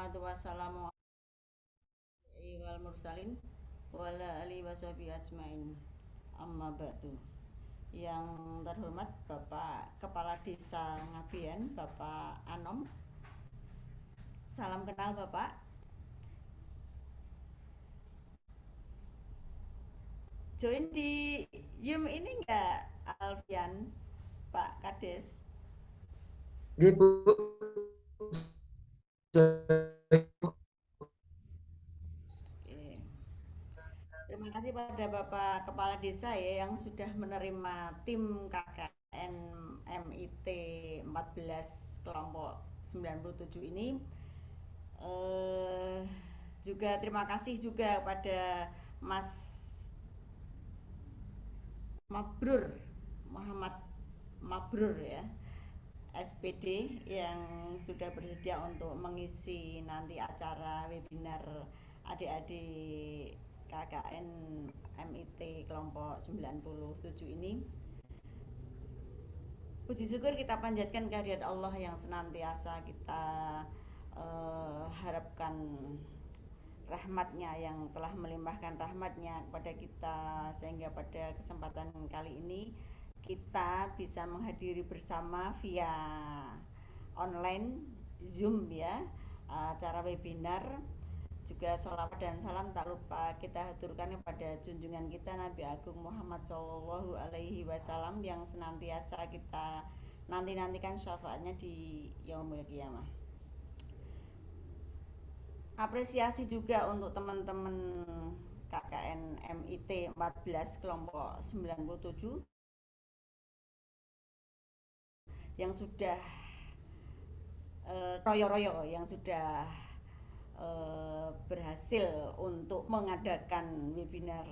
wassalatu wassalamu alaihi wal mursalin wala alihi washabihi ajmain. Amma ba'du. Yang terhormat Bapak Kepala Desa Ngabian, Bapak Anom. Salam kenal Bapak. Join di Yum ini enggak Alfian, Pak Kades? Bu. Oke. Terima kasih pada Bapak Kepala Desa ya yang sudah menerima tim KKN MIT 14 kelompok 97 ini. Eh, Juga terima kasih juga pada Mas Mabrur Muhammad Mabrur ya, SPD yang sudah bersedia untuk mengisi nanti acara webinar adik-adik KKN MIT kelompok 97 ini. Puji syukur kita panjatkan kehadirat Allah yang senantiasa kita harapkan rahmatnya, yang telah melimpahkan rahmatnya kepada kita, sehingga pada kesempatan kali ini kita bisa menghadiri bersama via online Zoom ya, acara webinar. Juga sholawat dan salam tak lupa kita haturkan kepada junjungan kita Nabi Agung Muhammad Sallallahu Alaihi Wasallam yang senantiasa kita nantikan syafaatnya di Yaumul Qiyamah. Apresiasi juga untuk teman-teman KKN MIT 14 kelompok 97 yang sudah royo-royo, yang sudah berhasil untuk mengadakan webinar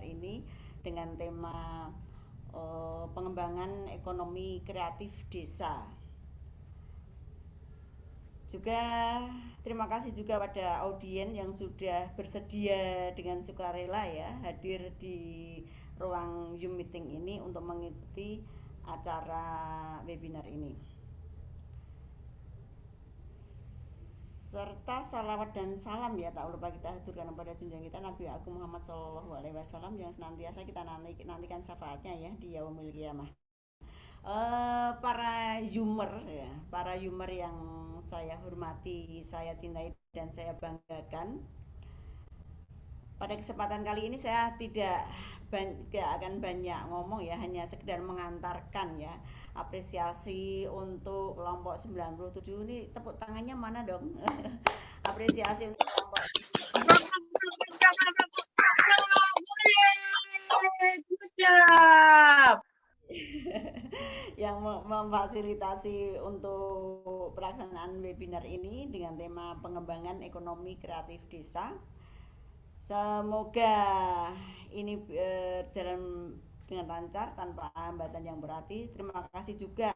ini dengan tema pengembangan ekonomi kreatif desa. Juga terima kasih juga pada audien yang sudah bersedia dengan sukarela ya hadir di ruang Zoom meeting ini untuk mengikuti acara webinar ini. Serta salawat dan salam ya tak lupa kita haturkan kepada junjungan kita Nabi Agung Muhammad Sallallahu Alaihi Wasallam yang senantiasa kita nantikan syafaatnya ya di Yaumul Qiyamah. Para Yumer yang saya hormati, saya cintai dan saya banggakan. Pada kesempatan kali ini saya tidak akan banyak ngomong ya, hanya sekedar mengantarkan ya apresiasi untuk kelompok 97 ini. Tepuk tangannya mana dong? Apresiasi untuk kelompok yang memfasilitasi untuk pelaksanaan webinar ini dengan tema pengembangan ekonomi kreatif desa. Semoga ini berjalan dengan lancar tanpa hambatan yang berarti. Terima kasih juga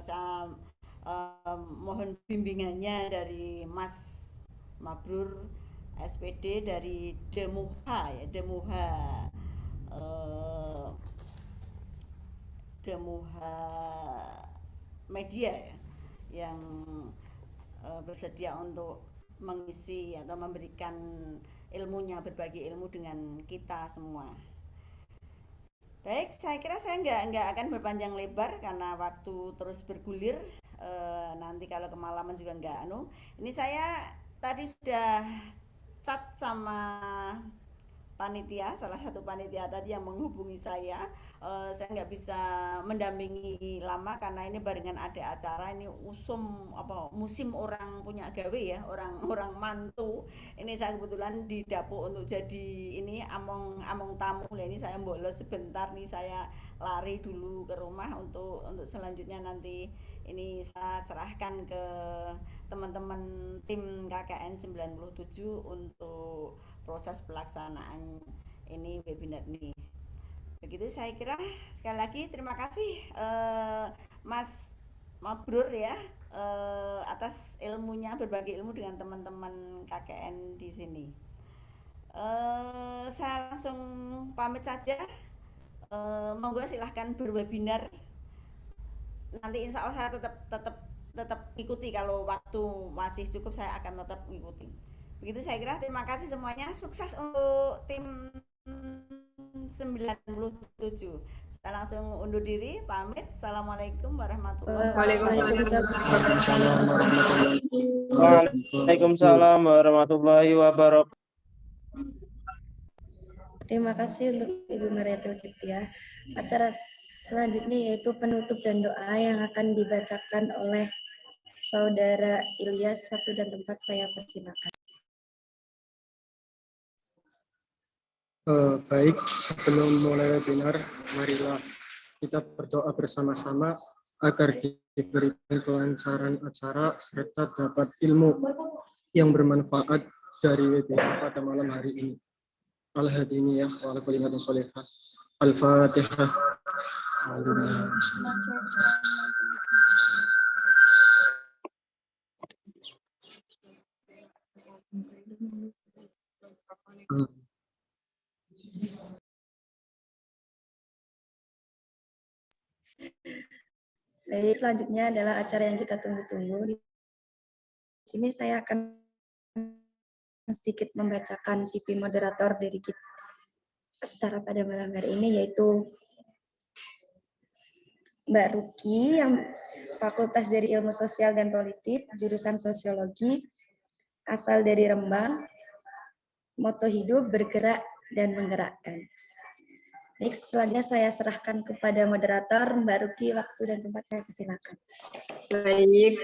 saya mohon bimbingannya dari Mas Mabrur SPD dari Demuha ya, Demuha Media ya, yang bersedia untuk mengisi atau memberikan ilmunya, berbagi ilmu dengan kita semua. Baik, saya kira saya nggak akan berpanjang lebar karena waktu terus bergulir. Nanti kalau kemalaman juga nggak Ini saya tadi sudah chat sama panitia, salah satu panitia tadi yang menghubungi saya nggak bisa mendampingi lama karena ini barengan ada acara ini musim orang punya gawe ya, orang mantu. Ini saya kebetulan didapuk untuk jadi ini among tamu. Ini saya bolos sebentar nih, saya lari dulu ke rumah untuk selanjutnya nanti ini saya serahkan ke teman-teman tim KKN 97 untuk proses pelaksanaan ini webinar ini. Begitu saya kira. Sekali lagi terima kasih Mas Mabrur ya atas ilmunya, berbagi ilmu dengan teman-teman KKN di sini. Saya langsung pamit saja. Monggo silahkan berwebinar. Nanti insya Allah saya tetap tetap ikuti, kalau waktu masih cukup saya akan tetap ikuti. Begitu saya kira, terima kasih semuanya, sukses untuk tim 97. Saya langsung undur diri, pamit. Assalamualaikum warahmatullahi Waalaikumsalam. Waalaikumsalam warahmatullahi wabarakatuh. Terima kasih untuk Ibu Mariatul Kiptiah. Acara selanjutnya yaitu penutup dan doa yang akan dibacakan oleh Saudara Ilyas. Waktu dan tempat saya persilakan. Baik, sebelum mulai webinar, marilah kita berdoa bersama-sama agar diberikan kelancaran acara serta dapat ilmu yang bermanfaat dari webinar pada malam hari ini. Al-Hadiniyah wa ala kulli niyatin sholihah. Al-Fatihah. Baik, selanjutnya adalah acara yang kita tunggu-tunggu. Di sini saya akan sedikit membacakan CV moderator dari kita acara pada malam hari ini, yaitu Mbak Ruki yang Fakultas dari Ilmu Sosial dan Politik, jurusan Sosiologi, asal dari Rembang, moto hidup bergerak dan menggerakkan. Baik, selanjutnya saya serahkan kepada moderator Mbak Ruki, waktu dan tempat saya persilakan. Baik,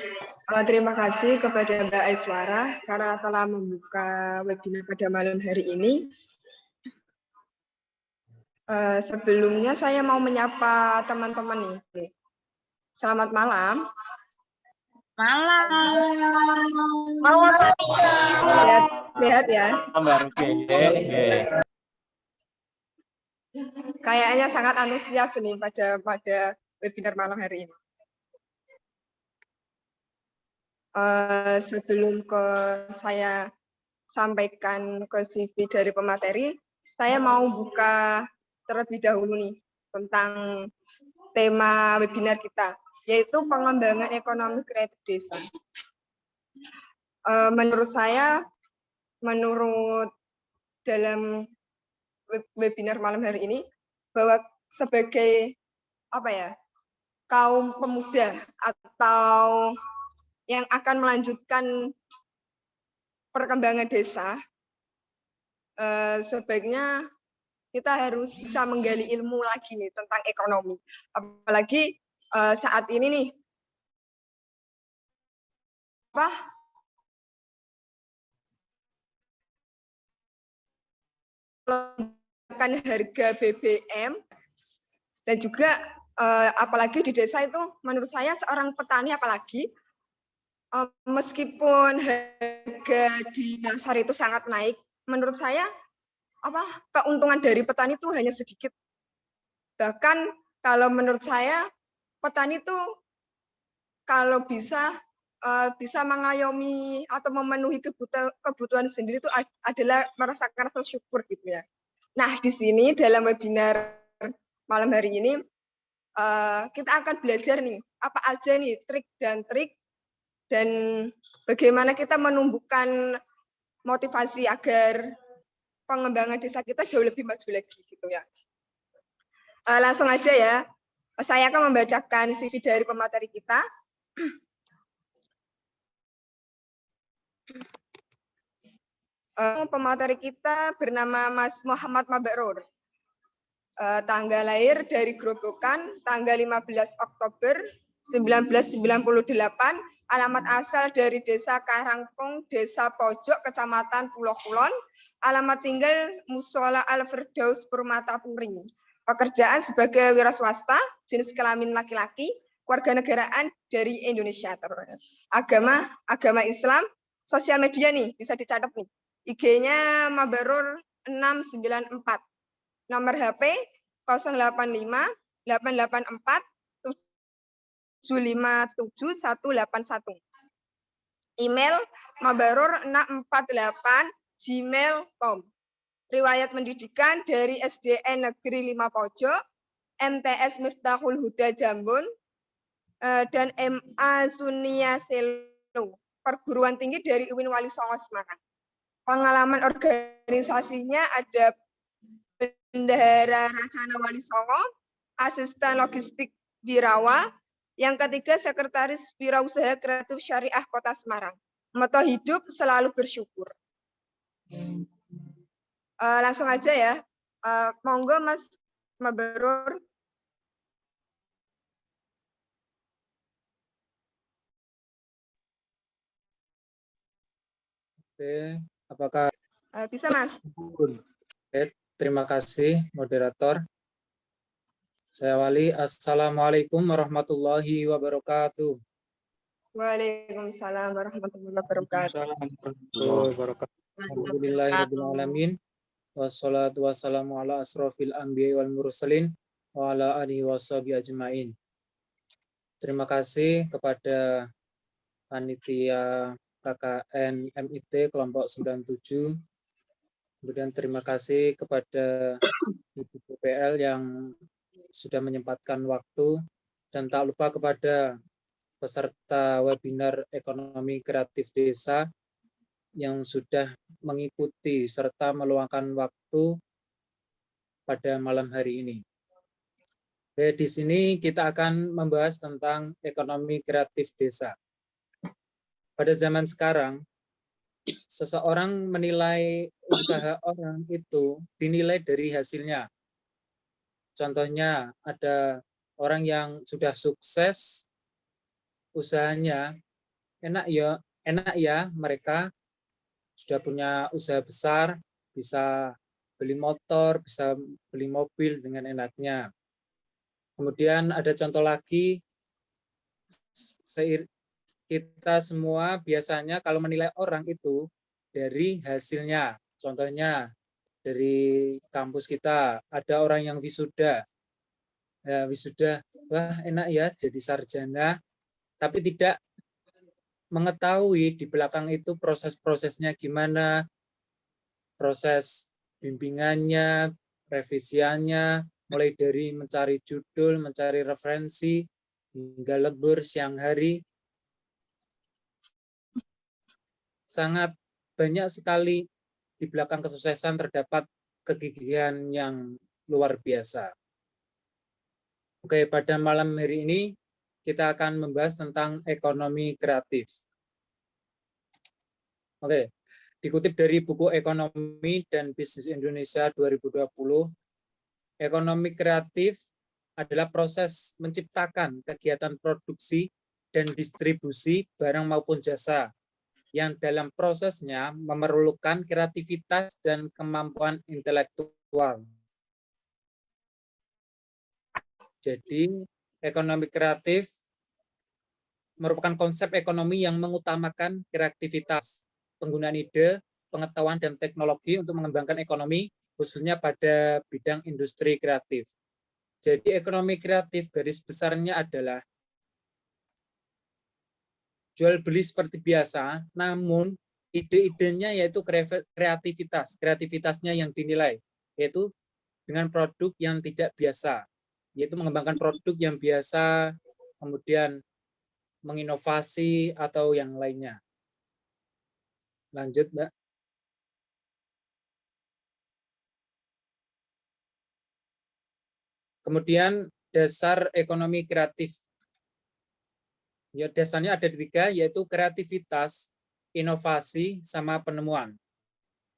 terima kasih kepada Mbak Aiswara karena telah membuka webinar pada malam hari ini. Sebelumnya saya mau menyapa teman-teman nih. Selamat malam. Sehat ya. Kayaknya sangat antusias nih pada webinar malam hari ini. Sebelum saya sampaikan ke CV dari pemateri, saya mau buka terlebih dahulu nih tentang tema webinar kita, yaitu pengembangan ekonomi kreatif desa. Menurut saya, menurut dalam webinar malam hari ini, bahwa sebagai kaum pemuda atau yang akan melanjutkan perkembangan desa, sebaiknya kita harus bisa menggali ilmu lagi nih tentang ekonomi. Apalagi saat ini nih, harga BBM dan juga apalagi di desa itu, menurut saya seorang petani apalagi meskipun harga di pasar itu sangat naik, menurut saya keuntungan dari petani itu hanya sedikit. Bahkan kalau menurut saya petani itu kalau bisa mengayomi atau memenuhi kebutuhan sendiri itu adalah merasakan bersyukur gitu ya. Nah, di sini dalam webinar malam hari ini kita akan belajar nih apa aja nih trik dan bagaimana kita menumbuhkan motivasi agar pengembangan desa kita jauh lebih maju lagi gitu ya. Langsung aja ya, saya akan membacakan CV dari pemateri kita. Pemateri kita bernama Mas Muhammad Mabrur. Tanggal lahir dari Grobogan, tanggal 15 Oktober 1998, alamat asal dari Desa Karangpung, Desa Pojok, Kecamatan Pulau Kulon, alamat tinggal Musola Al-Firdaus Permatapuri. Pekerjaan sebagai wira swasta, jenis kelamin laki-laki, kewarganegaraan dari Indonesia. Agama Islam, sosial media nih bisa dicatat nih. IG-nya Mabrur 694. Nomor HP 085 884 757 181. Email mabrur648@gmail.com. Riwayat pendidikan dari SDN Negeri 5 Pojok, MTS Miftahul Huda Jambon, dan MA Sunia Selo, perguruan tinggi dari UIN Wali Songo Semarang. Pengalaman organisasinya ada Bendahara Racana Wali Songo, asisten logistik Birawa, yang ketiga sekretaris Wirausaha Kreatif Syariah Kota Semarang. Moto hidup selalu bersyukur. Langsung aja ya, monggo Mas Mabrur. Oke, apakah Bisa Mas? Oke, terima kasih moderator. Saya Wali. Assalamualaikum warahmatullahi wabarakatuh. Waalaikumsalam warahmatullahi wabarakatuh. Warahmatullahi wabarakatuh. Alhamdulillahirabbil alamin. Wassalatu wassalamu ala asrofil anbiya'i wal mursalin wa ala alihi washabihi ajmain. Terima kasih kepada panitia KKN MIT kelompok 97. Kemudian terima kasih kepada Ibu BPL yang sudah menyempatkan waktu, dan tak lupa kepada peserta webinar Ekonomi Kreatif Desa yang sudah mengikuti serta meluangkan waktu pada malam hari ini. Oke, di sini kita akan membahas tentang ekonomi kreatif desa. Pada zaman sekarang, seseorang menilai usaha orang itu dinilai dari hasilnya. Contohnya, ada orang yang sudah sukses usahanya, enak ya mereka sudah punya usaha besar, bisa beli motor, bisa beli mobil dengan enaknya. Kemudian ada contoh lagi, kita semua biasanya kalau menilai orang itu dari hasilnya. Contohnya dari kampus kita ada orang yang wisuda, wah enak ya jadi sarjana, tapi tidak mengetahui di belakang itu proses-prosesnya gimana, proses bimbingannya, revisiannya, mulai dari mencari judul, mencari referensi, hingga lembur siang hari. Sangat banyak sekali di belakang kesuksesan terdapat kegigihan yang luar biasa. Oke, pada malam hari ini kita akan membahas tentang ekonomi kreatif. Oke, dikutip dari buku Ekonomi dan Bisnis Indonesia 2020, ekonomi kreatif adalah proses menciptakan kegiatan produksi dan distribusi barang maupun jasa yang dalam prosesnya memerlukan kreativitas dan kemampuan intelektual. Jadi, ekonomi kreatif merupakan konsep ekonomi yang mengutamakan kreativitas, penggunaan ide, pengetahuan, dan teknologi untuk mengembangkan ekonomi, khususnya pada bidang industri kreatif. Jadi, ekonomi kreatif garis besarnya adalah jual beli seperti biasa, namun ide-idenya yaitu kreativitas. Kreativitasnya yang dinilai, yaitu dengan produk yang tidak biasa, yaitu mengembangkan produk yang biasa, kemudian menginovasi atau yang lainnya. Lanjut, Mbak. Kemudian dasar ekonomi kreatif. Ya, dasarnya ada 3, yaitu kreativitas, inovasi, sama penemuan.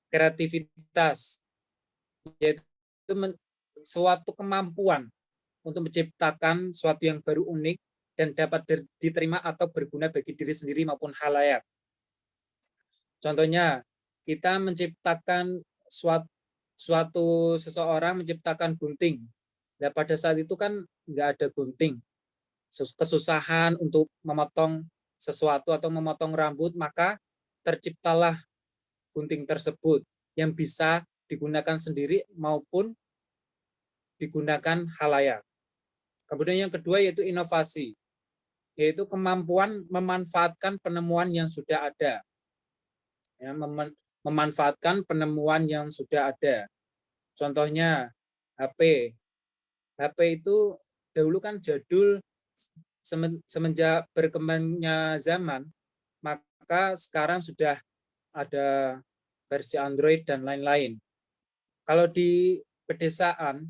Kreativitas yaitu suatu kemampuan untuk menciptakan suatu yang baru, unik, dan dapat diterima atau berguna bagi diri sendiri maupun khalayak. Contohnya, kita menciptakan seseorang menciptakan gunting. Nah, pada saat itu kan nggak ada gunting. Kesusahan untuk memotong sesuatu atau memotong rambut, maka terciptalah gunting tersebut yang bisa digunakan sendiri maupun digunakan khalayak. Kemudian yang kedua yaitu inovasi, yaitu kemampuan memanfaatkan penemuan yang sudah ada. Ya, memanfaatkan penemuan yang sudah ada. Contohnya HP. HP itu dahulu kan jadul, semenjak berkembangnya zaman, maka sekarang sudah ada versi Android dan lain-lain. Kalau di pedesaan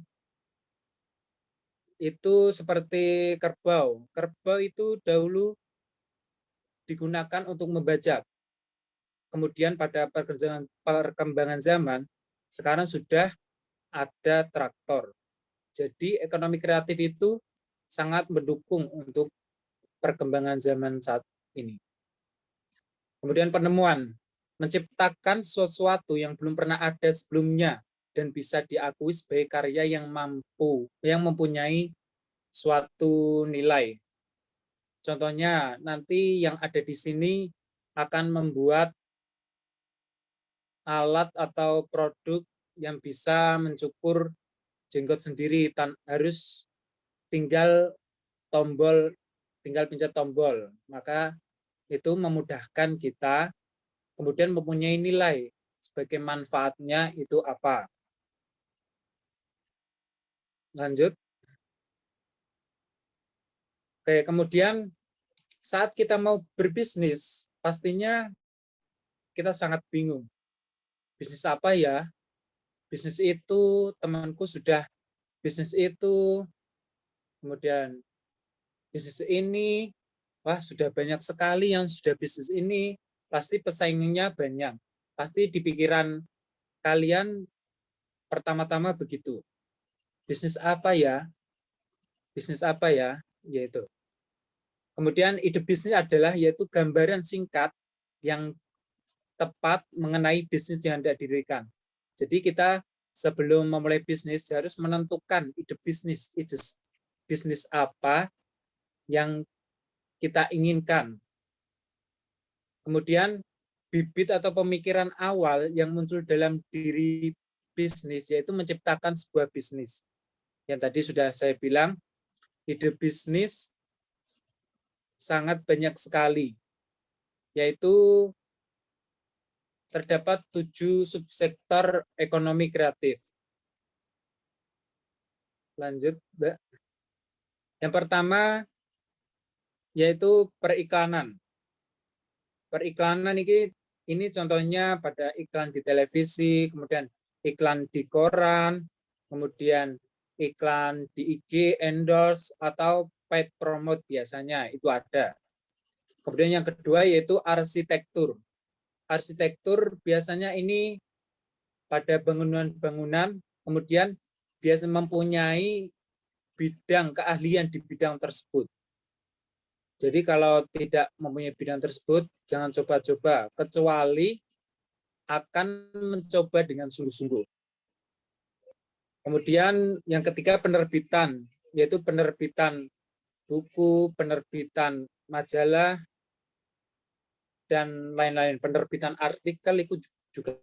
itu seperti kerbau. Kerbau itu dahulu digunakan untuk membajak. Kemudian pada perkembangan zaman, sekarang sudah ada traktor. Jadi ekonomi kreatif itu sangat mendukung untuk perkembangan zaman saat ini. Kemudian penemuan, menciptakan sesuatu yang belum pernah ada sebelumnya dan bisa diakui sebagai karya yang mempunyai suatu nilai. Contohnya, nanti yang ada di sini akan membuat alat atau produk yang bisa mencukur jenggot sendiri, harus tinggal pencet tombol. Maka itu memudahkan kita, kemudian mempunyai nilai sebagai manfaatnya itu apa. Lanjut. Oke, kemudian saat kita mau berbisnis, pastinya kita sangat bingung. Bisnis apa ya? Bisnis itu, temanku sudah bisnis itu, kemudian bisnis ini, wah sudah banyak sekali yang sudah bisnis ini, pasti pesaingnya banyak. Pasti di pikiran kalian pertama-tama begitu. Bisnis apa ya? Bisnis apa ya? Yaitu. Kemudian ide bisnis adalah yaitu gambaran singkat yang tepat mengenai bisnis yang Anda dirikan. Jadi kita sebelum memulai bisnis harus menentukan ide bisnis apa yang kita inginkan. Kemudian bibit atau pemikiran awal yang muncul dalam diri bisnis yaitu menciptakan sebuah bisnis. Yang tadi sudah saya bilang, ide bisnis sangat banyak sekali, yaitu terdapat 7 subsektor ekonomi kreatif. Lanjut, Mbak. Yang pertama yaitu periklanan. Periklanan ini contohnya pada iklan di televisi, kemudian iklan di koran, kemudian iklan di IG, endorse, atau paid promote biasanya itu ada. Kemudian yang kedua yaitu arsitektur. Arsitektur biasanya ini pada bangunan-bangunan, kemudian biasa mempunyai bidang keahlian di bidang tersebut. Jadi kalau tidak mempunyai bidang tersebut, jangan coba-coba, kecuali akan mencoba dengan sungguh-sungguh. Kemudian yang ketiga penerbitan, yaitu penerbitan buku, penerbitan majalah, dan lain-lain. Penerbitan artikel itu juga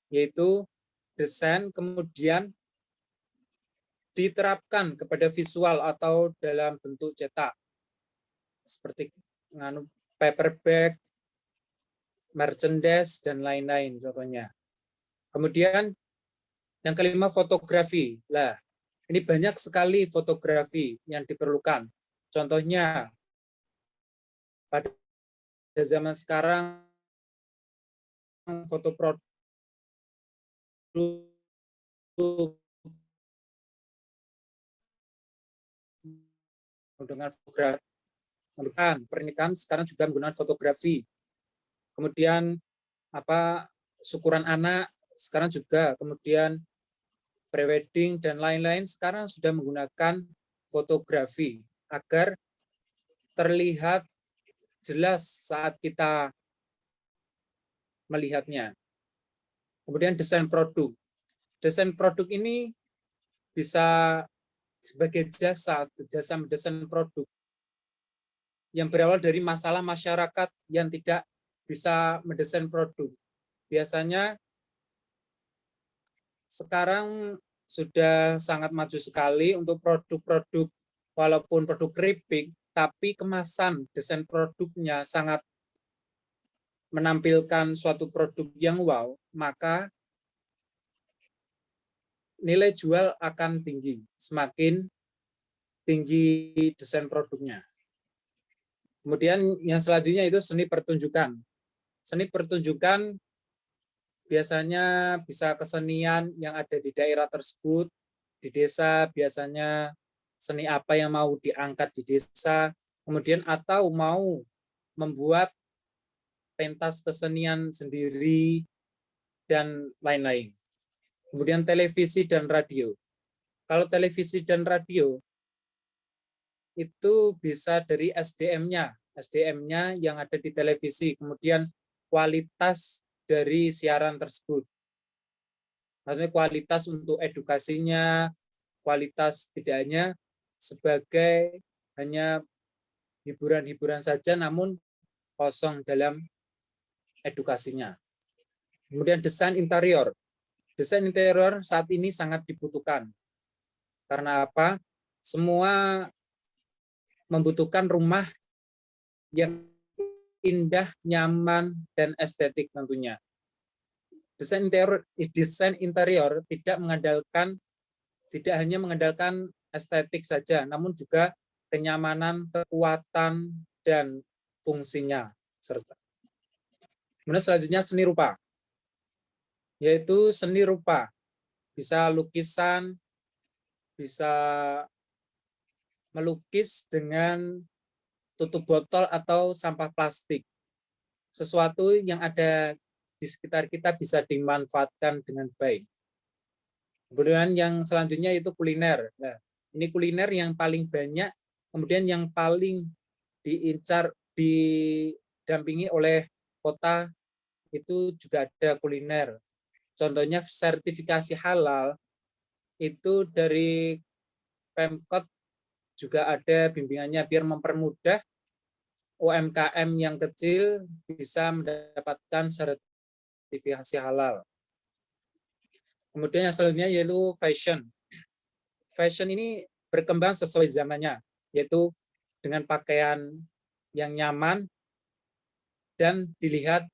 yaitu desain, kemudian diterapkan kepada visual atau dalam bentuk cetak. Seperti paperback, merchandise, dan lain-lain contohnya. Kemudian yang kelima fotografi. Lah, ini banyak sekali fotografi yang diperlukan. Contohnya pada zaman sekarang foto produk dengan fotografi. Pernikahan sekarang juga menggunakan fotografi. Kemudian syukuran anak sekarang juga, kemudian prewedding dan lain-lain sekarang sudah menggunakan fotografi agar terlihat jelas saat kita melihatnya. Kemudian desain produk. Desain produk ini bisa sebagai jasa mendesain produk yang berawal dari masalah masyarakat yang tidak bisa mendesain produk. Biasanya sekarang sudah sangat maju sekali untuk produk-produk, walaupun produk keripik, tapi kemasan desain produknya sangat menampilkan suatu produk yang wow, maka nilai jual akan tinggi, semakin tinggi desain produknya. Kemudian yang selanjutnya itu seni pertunjukan. Seni pertunjukan biasanya bisa kesenian yang ada di daerah tersebut, di desa biasanya seni apa yang mau diangkat di desa, kemudian atau mau membuat pentas kesenian sendiri, dan lain-lain. Kemudian televisi dan radio. Kalau televisi dan radio, itu bisa dari SDM-nya yang ada di televisi, kemudian kualitas dari siaran tersebut. Maksudnya kualitas untuk edukasinya, kualitas tidak hanya sebagai hanya hiburan-hiburan saja, namun kosong dalam edukasinya. Kemudian desain interior. Desain interior saat ini sangat dibutuhkan. Karena apa? Semua membutuhkan rumah yang indah, nyaman, dan estetik tentunya. Desain interior tidak hanya mengandalkan estetik saja, namun juga kenyamanan, kekuatan, dan fungsinya. Kemudian selanjutnya seni rupa, yaitu seni rupa. Bisa lukisan, bisa melukis dengan tutup botol atau sampah plastik. Sesuatu yang ada di sekitar kita bisa dimanfaatkan dengan baik. Kemudian yang selanjutnya itu kuliner. Nah, ini kuliner yang paling banyak, kemudian yang paling didampingi oleh kota itu juga ada kuliner. Contohnya sertifikasi halal itu dari Pemkot juga ada bimbingannya biar mempermudah UMKM yang kecil bisa mendapatkan sertifikasi halal. Kemudian yang selanjutnya yaitu fashion. Fashion ini berkembang sesuai zamannya, yaitu dengan pakaian yang nyaman dan dilihat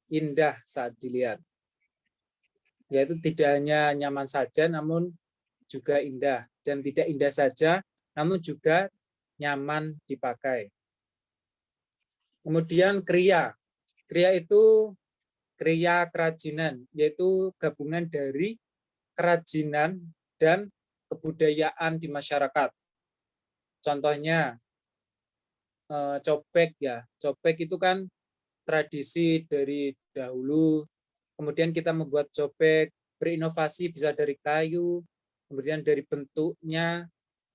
indah saat dilihat. Yaitu tidak hanya nyaman saja, namun juga indah. Dan tidak indah saja, namun juga nyaman dipakai. Kemudian kriya. Kriya itu kriya kerajinan, yaitu gabungan dari kerajinan dan kebudayaan di masyarakat. Contohnya copek ya. Copek itu kan tradisi dari dahulu. Kemudian kita membuat copek, berinovasi bisa dari kayu, kemudian dari bentuknya,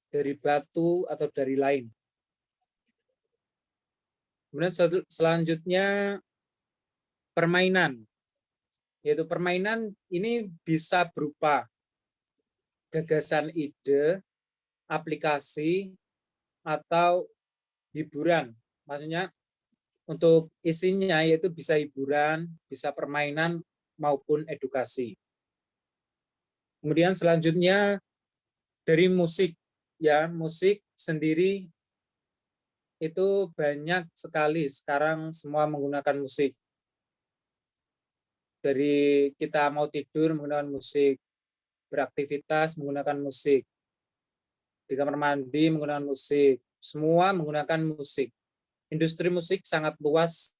dari batu atau dari lain. Kemudian selanjutnya permainan. Yaitu permainan ini bisa berupa gagasan ide, aplikasi, atau hiburan. Maksudnya untuk isinya yaitu bisa hiburan, bisa permainan, maupun edukasi. Kemudian selanjutnya dari musik. Ya, musik sendiri itu banyak sekali sekarang semua menggunakan musik. Dari kita mau tidur menggunakan musik, beraktivitas menggunakan musik, di kamar mandi menggunakan musik, semua menggunakan musik. Industri musik sangat luas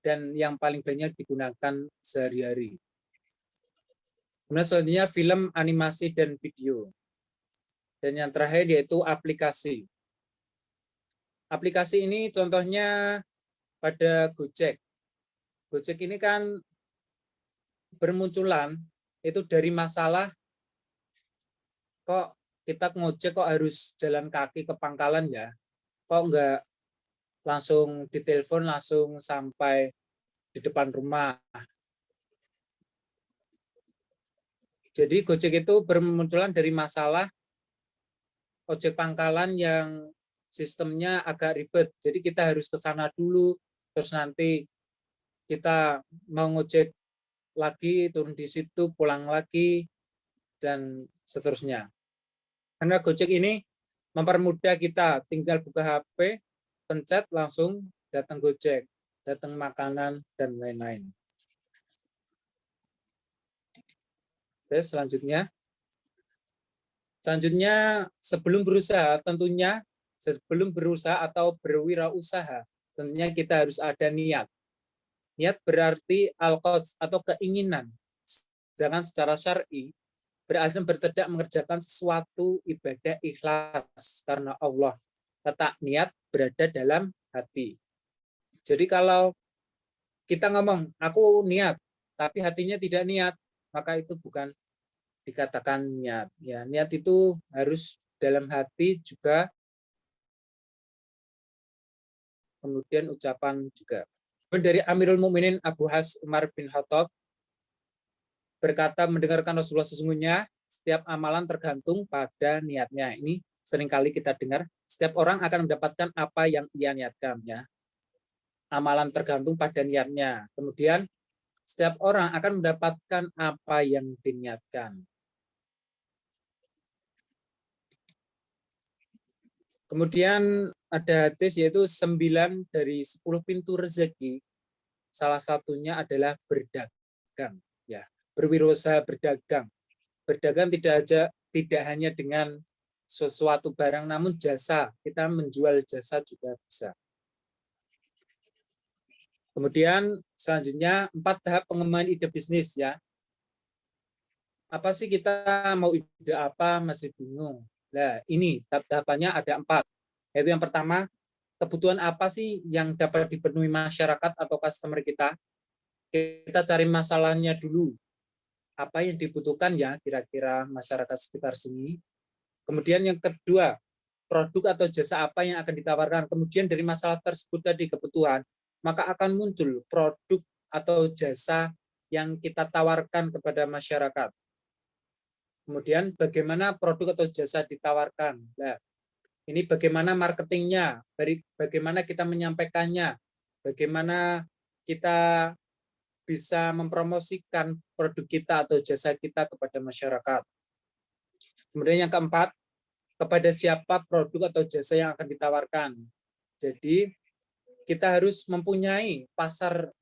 dan yang paling banyak digunakan sehari-hari. Kemudian selanjutnya film, animasi, dan video. Dan yang terakhir yaitu aplikasi. Aplikasi ini contohnya pada Gojek. Gojek ini kan bermunculan itu dari masalah kok kita ngojek kok harus jalan kaki ke pangkalan ya. Kok enggak langsung ditelepon langsung sampai di depan rumah. Jadi Gojek itu bermunculan dari masalah ojek pangkalan yang sistemnya agak ribet. Jadi kita harus ke sana dulu, terus nanti kita mau ngojek lagi, turun di situ, pulang lagi, dan seterusnya. Karena Gojek ini mempermudah kita, tinggal buka HP, pencet langsung datang Gojek, datang makanan, dan lain-lain. Oke, selanjutnya sebelum berusaha tentunya sebelum berusaha atau berwirausaha tentunya kita harus ada niat. Niat berarti al-qasd atau keinginan. Sedangkan secara syar'i berazam bertindak mengerjakan sesuatu ibadah ikhlas karena Allah. Letak niat berada dalam hati. Jadi kalau kita ngomong, aku niat, tapi hatinya tidak niat, maka itu bukan dikatakan niat. Ya, niat itu harus dalam hati juga, kemudian ucapan juga. Dari Amirul Mukminin Abu Has Umar bin Khattab berkata mendengarkan Rasulullah sesungguhnya setiap amalan tergantung pada niatnya. Ini seringkali kita dengar, setiap orang akan mendapatkan apa yang ia niatkan, ya. Amalan tergantung pada niatnya. Kemudian setiap orang akan mendapatkan apa yang diniatkan. Kemudian ada hadis yaitu 9 dari 10 pintu rezeki. Salah satunya adalah berdagang, ya. Berwirausaha, berdagang. Berdagang tidak hanya dengan sesuatu barang namun jasa. Kita menjual jasa juga bisa. Kemudian selanjutnya 4 tahap pengembangan ide bisnis, ya. Apa sih kita mau ide apa, masih bingung. Nah, ini tahap-tahapannya ada 4. Yaitu yang pertama, kebutuhan apa sih yang dapat dipenuhi masyarakat atau customer kita? Kita cari masalahnya dulu. Apa yang dibutuhkan, ya, kira-kira masyarakat sekitar sini. Kemudian yang kedua, produk atau jasa apa yang akan ditawarkan. Kemudian dari masalah tersebut tadi, kebutuhan, maka akan muncul produk atau jasa yang kita tawarkan kepada masyarakat. Kemudian bagaimana produk atau jasa ditawarkan. Nah, ini bagaimana marketingnya, bagaimana kita menyampaikannya, bagaimana kita bisa mempromosikan produk kita atau jasa kita kepada masyarakat. Kemudian yang keempat, kepada siapa produk atau jasa yang akan ditawarkan. Jadi kita harus mempunyai pasar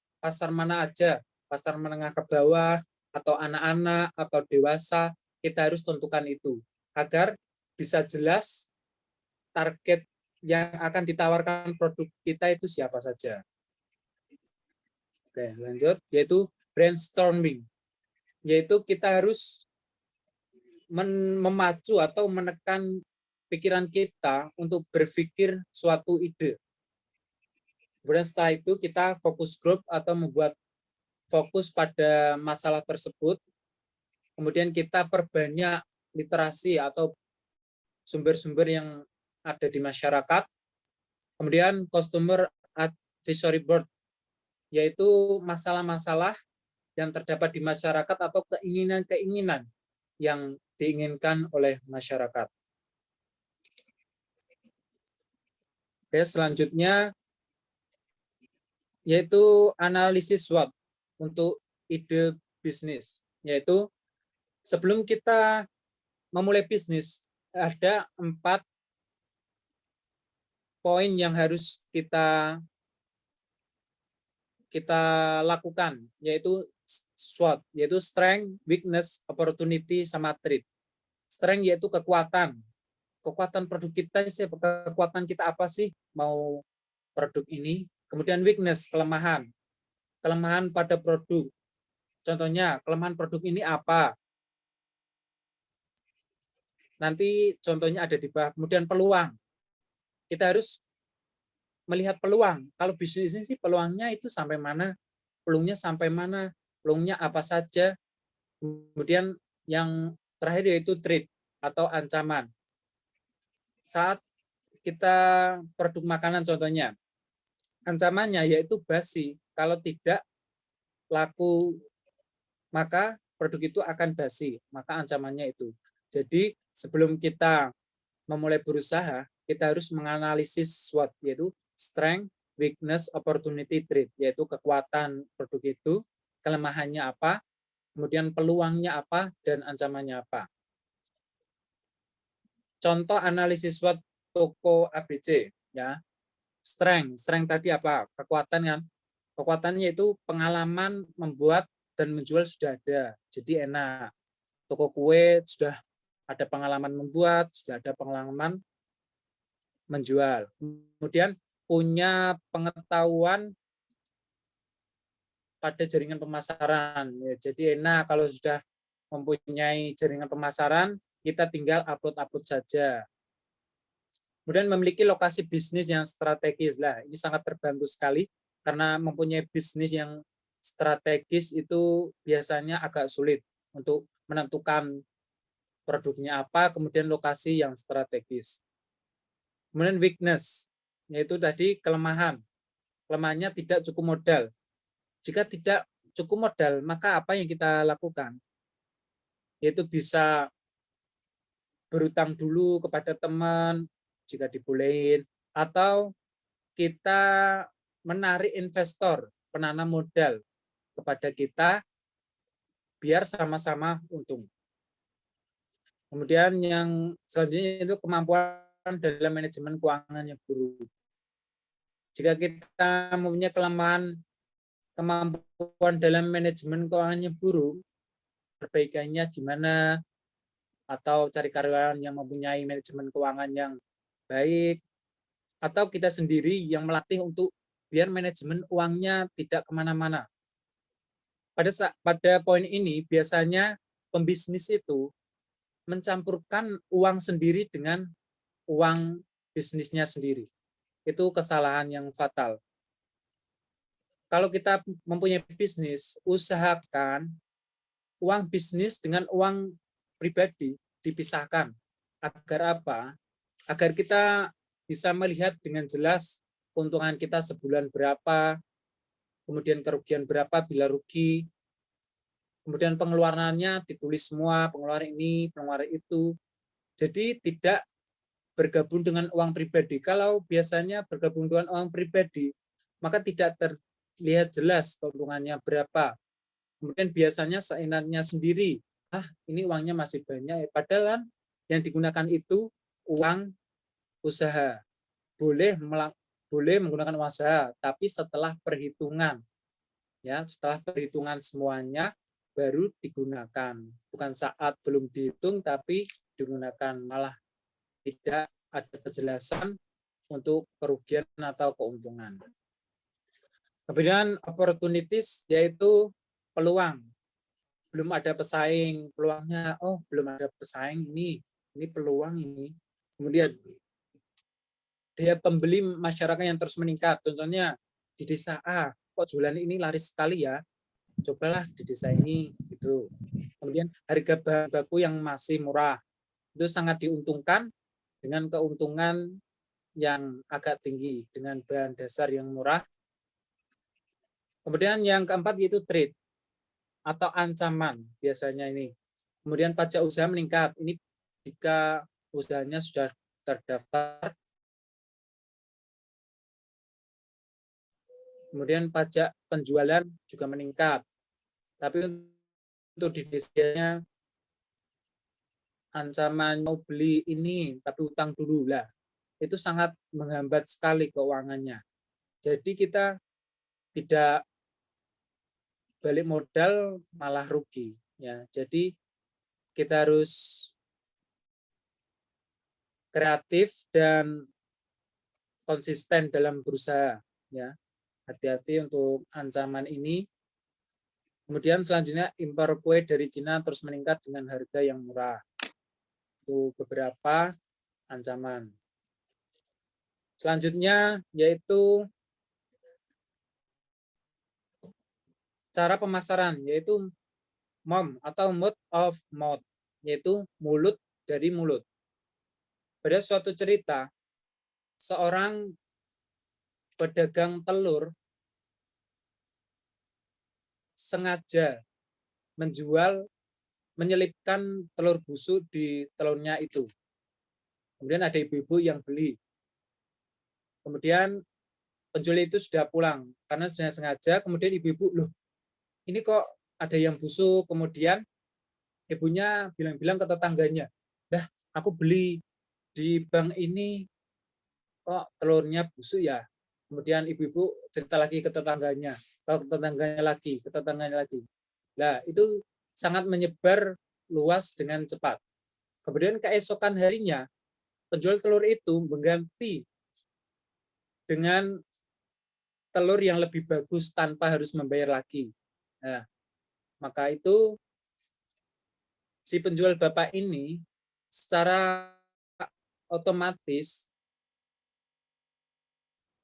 mana aja, pasar menengah ke bawah, atau anak-anak, atau dewasa, kita harus tentukan itu, agar bisa jelas target yang akan ditawarkan produk kita itu siapa saja. Oke, lanjut, yaitu brainstorming, yaitu kita harus memacu atau menekan pikiran kita untuk berpikir suatu ide. Kemudian setelah itu kita fokus group atau membuat fokus pada masalah tersebut. Kemudian kita perbanyak literasi atau sumber-sumber yang ada di masyarakat. Kemudian customer advisory board, yaitu masalah-masalah yang terdapat di masyarakat atau keinginan-keinginan yang diinginkan oleh masyarakat. Oke, selanjutnya yaitu analisis SWOT untuk ide bisnis, yaitu sebelum kita memulai bisnis ada 4 poin yang harus kita lakukan, yaitu SWOT, yaitu strength, weakness, opportunity, sama threat. Strength yaitu kekuatan produk kita, kekuatan kita apa sih mau produk ini. Kemudian weakness, kelemahan pada produk. Contohnya, kelemahan produk ini apa? Nanti contohnya ada di bawah. Kemudian peluang. Kita harus melihat peluang. Kalau bisnis ini sih peluangnya itu sampai mana? Peluangnya sampai mana? Peluangnya apa saja? Kemudian yang terakhir yaitu threat atau ancaman. Saat kita produk makanan contohnya, ancamannya yaitu basi. Kalau tidak laku, maka produk itu akan basi. Maka ancamannya itu. Jadi sebelum kita memulai berusaha, kita harus menganalisis SWOT, yaitu strength, weakness, opportunity, threat, yaitu kekuatan produk itu, kelemahannya apa, kemudian peluangnya apa, dan ancamannya apa. Contoh analisis SWOT toko ABC, ya. Strength tadi apa? Kekuatan kan? Kekuatannya itu pengalaman membuat dan menjual sudah ada, jadi enak. toko kue, sudah ada pengalaman membuat, sudah ada pengalaman menjual. Kemudian punya pengetahuan pada jaringan pemasaran. Ya, jadi enak kalau sudah mempunyai jaringan pemasaran, kita tinggal upload-upload saja. Kemudian memiliki lokasi bisnis yang strategis. Lah, ini sangat terbantu sekali karena mempunyai bisnis yang strategis itu biasanya agak sulit untuk menentukan produknya apa, kemudian lokasi yang strategis. Kemudian weakness, yaitu tadi kelemahan. Kelemahannya tidak cukup modal. Jika tidak cukup modal, maka apa yang kita lakukan? Yaitu bisa berutang dulu kepada teman, jika dibolehin, atau kita menarik investor, penanam modal kepada kita, biar sama-sama untung. Kemudian yang selanjutnya itu kemampuan dalam manajemen keuangan yang buruk. Jika kita mempunyai kemampuan dalam manajemen keuangan yang buruk, perbaikannya gimana, atau cari karyawan yang mempunyai manajemen keuangan yang baik, atau kita sendiri yang melatih untuk biar manajemen uangnya tidak kemana-mana. Pada poin ini biasanya pembisnis itu mencampurkan uang sendiri dengan uang bisnisnya sendiri. Itu kesalahan yang fatal. Kalau kita mempunyai bisnis, usahakan uang bisnis dengan uang pribadi dipisahkan. Agar apa? Agar kita bisa melihat dengan jelas keuntungan kita sebulan berapa, kemudian kerugian berapa bila rugi, kemudian pengeluarannya ditulis semua, pengeluaran ini, pengeluaran itu. Jadi tidak bergabung dengan uang pribadi. Kalau biasanya bergabung dengan uang pribadi, maka tidak terlihat jelas keuntungannya berapa. Kemudian biasanya seenaknya sendiri, ini uangnya masih banyak. Padahal yang digunakan itu uang usaha. Boleh menggunakan uang usaha, tapi setelah perhitungan. Ya, setelah perhitungan semuanya baru digunakan. Bukan saat belum dihitung tapi digunakan, malah tidak ada kejelasan untuk kerugian atau keuntungan. Kemudian opportunities, yaitu peluang. Belum ada pesaing, peluangnya, belum ada pesaing, ini peluang ini. Kemudian daya pembeli masyarakat yang terus meningkat. Contohnya di desa A, kok jualan ini laris sekali ya, cobalah di desa ini gitu. Kemudian harga bahan baku yang masih murah, itu sangat diuntungkan dengan keuntungan yang agak tinggi dengan bahan dasar yang murah. Kemudian yang keempat yaitu trade atau ancaman biasanya ini. Kemudian pajak usaha meningkat. Ini jika usahanya sudah terdaftar. Kemudian pajak penjualan juga meningkat. Tapi untuk di desanya ancaman mau beli ini tapi utang dulu lah, itu sangat menghambat sekali keuangannya. Jadi kita tidak balik modal malah rugi ya. Jadi kita harus kreatif dan konsisten dalam berusaha ya. Hati-hati untuk ancaman ini. Kemudian selanjutnya impor kue dari Cina terus meningkat dengan harga yang murah. Itu beberapa ancaman. Selanjutnya yaitu cara pemasaran, yaitu MOM atau mouth of mouth, yaitu mulut dari mulut. Pada suatu cerita, seorang pedagang telur sengaja menyelipkan telur busuk di telurnya itu. Kemudian ada ibu-ibu yang beli. Kemudian penjual itu sudah pulang karena sudah sengaja. Kemudian ibu-ibu, loh ini kok ada yang busuk. Kemudian ibunya bilang-bilang ke tetangganya, dah aku beli di bank ini kok telurnya busuk ya. Kemudian ibu-ibu cerita lagi ke tetangganya, ke tetangganya lagi. Nah itu sangat menyebar luas dengan cepat. Kemudian keesokan harinya, penjual telur itu mengganti dengan telur yang lebih bagus tanpa harus membayar lagi. Nah, maka itu si penjual bapak ini secara otomatis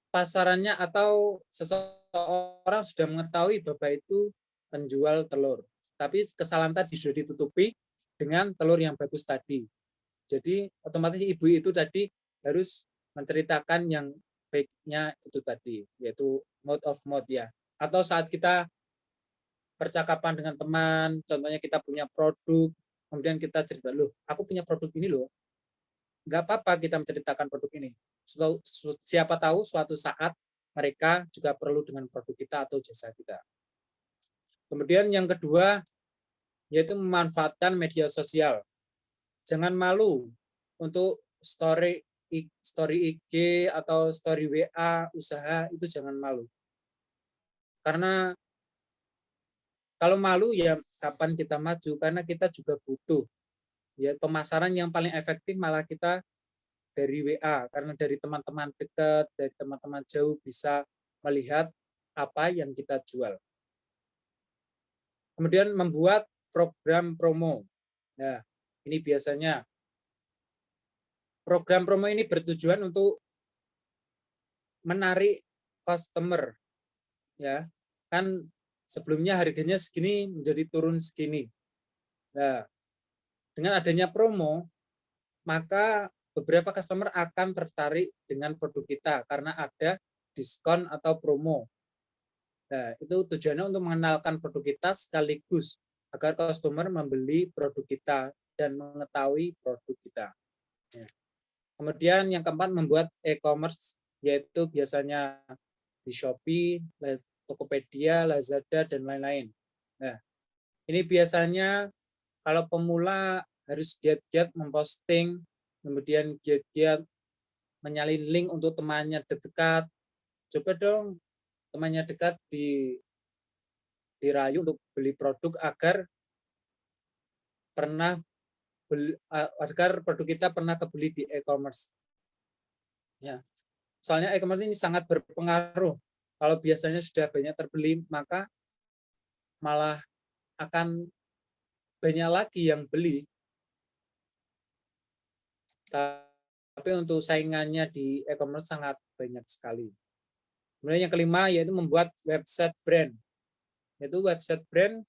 pasarannya atau seseorang sudah mengetahui bapak itu penjual telur. Tapi kesalahan tadi sudah ditutupi dengan telur yang bagus tadi. Jadi otomatis ibu itu tadi harus menceritakan yang baiknya itu tadi, yaitu mode of mouth ya. Atau saat kita percakapan dengan teman, contohnya kita punya produk, kemudian kita cerita, loh aku punya produk ini loh. Nggak apa-apa kita menceritakan produk ini. Siapa tahu suatu saat mereka juga perlu dengan produk kita atau jasa kita. Kemudian yang kedua, yaitu memanfaatkan media sosial. Jangan malu untuk story IG atau story WA usaha, itu jangan malu. Karena kalau malu ya kapan kita maju, karena kita juga butuh. Ya, pemasaran yang paling efektif malah kita dari WA, karena dari teman-teman dekat, dari teman-teman jauh bisa melihat apa yang kita jual. Kemudian membuat program promo. Nah, ini biasanya program promo ini bertujuan untuk menarik customer. Ya, kan sebelumnya harganya segini menjadi turun segini. Nah, dengan adanya promo, maka beberapa customer akan tertarik dengan produk kita karena ada diskon atau promo. Nah, itu tujuannya untuk mengenalkan produk kita sekaligus agar customer membeli produk kita dan mengetahui produk kita. Ya. Kemudian yang keempat, membuat e-commerce, yaitu biasanya di Shopee, Tokopedia, Lazada, dan lain-lain. Nah, ini biasanya kalau pemula harus giat-giat memposting, kemudian giat-giat menyalin link untuk temannya dekat. Coba dong temannya dekat dirayu untuk beli produk agar produk kita pernah kebeli di e-commerce. Ya. Soalnya e-commerce ini sangat berpengaruh. Kalau biasanya sudah banyak terbeli, maka malah akan banyak lagi yang beli. Tapi untuk saingannya di e-commerce sangat banyak sekali. Kemudian yang kelima yaitu membuat website brand. Yaitu website brand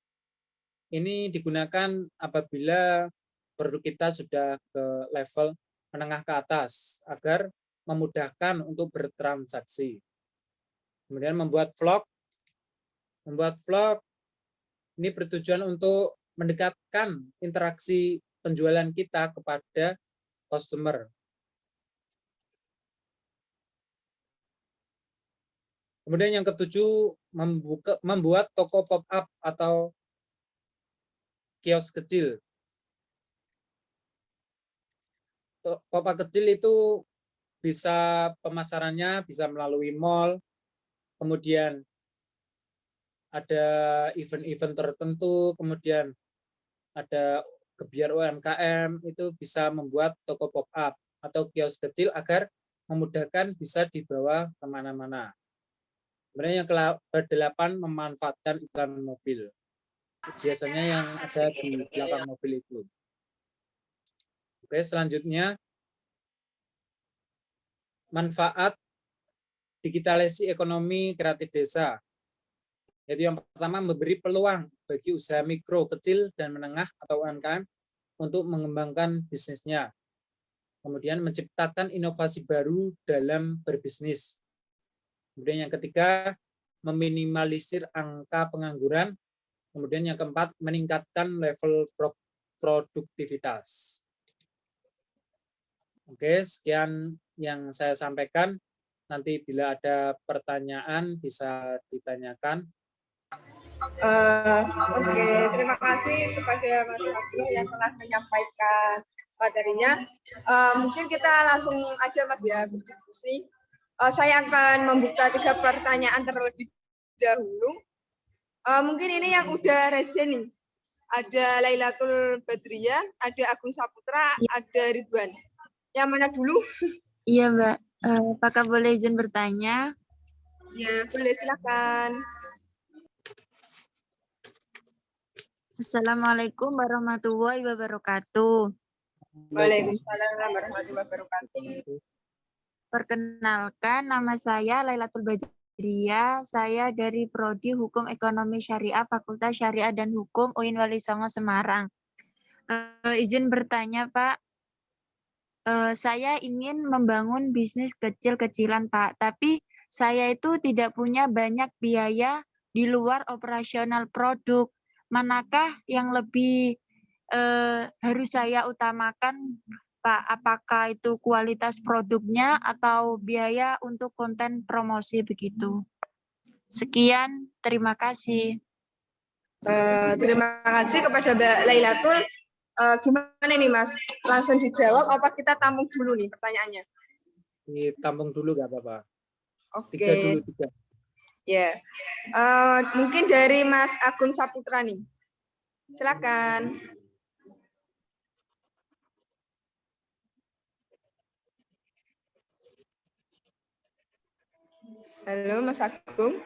ini digunakan apabila produk kita sudah ke level menengah ke atas agar memudahkan untuk bertransaksi. Kemudian membuat vlog. Membuat vlog ini bertujuan untuk mendekatkan interaksi penjualan kita kepada customer. Kemudian yang ketujuh, membuat toko pop-up atau kios kecil. Pop-up kecil itu bisa pemasarannya bisa melalui mall, kemudian ada event-event tertentu, kemudian ada kebiar UMKM, itu bisa membuat toko pop-up atau kios kecil agar memudahkan bisa dibawa kemana-mana. Kemudian yang ke-8, memanfaatkan iklan mobil. Biasanya yang ada di belakang mobil itu. Oke, selanjutnya manfaat digitalisasi ekonomi kreatif desa. Yaitu yang pertama, memberi peluang bagi usaha mikro, kecil, dan menengah atau UMKM untuk mengembangkan bisnisnya. Kemudian menciptakan inovasi baru dalam berbisnis. Kemudian yang ketiga, meminimalisir angka pengangguran. Kemudian yang keempat, meningkatkan level produktivitas. Oke, sekian yang saya sampaikan. Nanti bila ada pertanyaan bisa ditanyakan. Oke, terima kasih kepada Mas Abdul yang telah menyampaikan materinya. Mungkin kita langsung aja Mas ya berdiskusi. Saya akan membuka 3 pertanyaan terlebih dahulu. Mungkin ini yang udah resen nih. Ada Lailatul Badriyah, ada Agung Saputra, ada Ridwan. Yang mana dulu? Iya, Mbak. Apakah boleh izin bertanya? Ya, boleh silakan. Assalamualaikum warahmatullahi wabarakatuh. Waalaikumsalam warahmatullahi wabarakatuh. Perkenalkan, nama saya Lailatul Badriyah. Saya dari Prodi Hukum Ekonomi Syariah Fakultas Syariah dan Hukum UIN Wali Songo Semarang. Izin bertanya, Pak. Saya ingin membangun bisnis kecil-kecilan, Pak. Tapi saya itu tidak punya banyak biaya di luar operasional produk. Manakah yang lebih harus saya utamakan, Pak? Apakah itu kualitas produknya atau biaya untuk konten promosi begitu? Sekian, terima kasih. Terima kasih kepada Mbak Lailatul. Gimana nih Mas? Langsung dijawab apa kita tampung dulu nih pertanyaannya? Ditampung dulu nggak apa-apa. Oke. Tiga dulu, tiga. Ya. Mungkin dari Mas Agun Saputra nih. Silakan. Halo Mas Agung.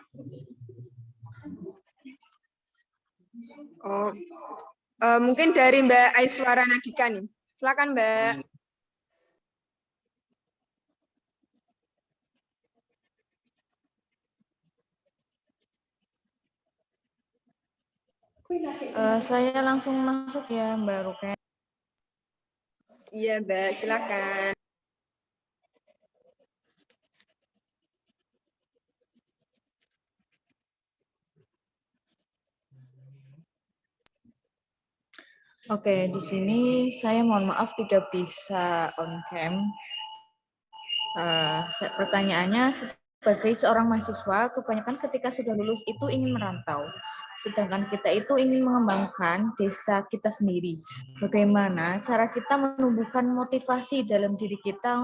Oh, mungkin dari Mbak Aiswara Nadika nih. Silakan Mbak. Saya langsung masuk ya Mbak Ruken. Iya Mbak, silakan. Oke, di sini saya mohon maaf tidak bisa on cam. Pertanyaannya, sebagai seorang mahasiswa, kebanyakan ketika sudah lulus itu ingin merantau. Sedangkan kita itu ingin mengembangkan desa kita sendiri. Bagaimana cara kita menumbuhkan motivasi dalam diri kita